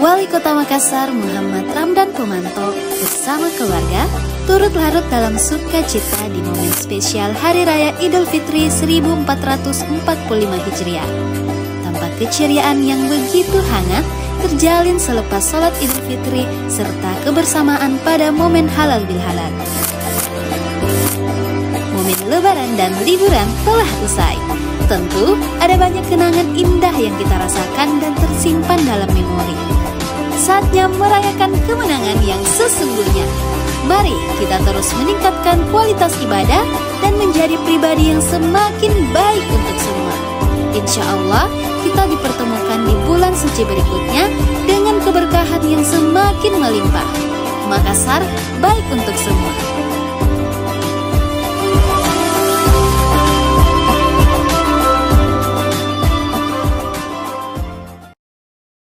Wali Kota Makassar Muhammad Ramdan Pomanto bersama keluarga turut larut dalam sukacita di momen spesial Hari Raya Idul Fitri 1445 Hijriah. Tanpa keceriaan yang begitu hangat terjalin selepas sholat Idul Fitri serta kebersamaan pada momen halal bilhalal. Momen lebaran dan liburan telah usai. Tentu ada banyak kenangan indah yang kita rasakan dan tersimpan dalam memori. Saatnya merayakan kemenangan yang sesungguhnya. Mari kita terus meningkatkan kualitas ibadah dan menjadi pribadi yang semakin baik untuk semua. Insya Allah kita dipertemukan di bulan suci berikutnya dengan keberkahan yang semakin melimpah. Makassar baik untuk semua.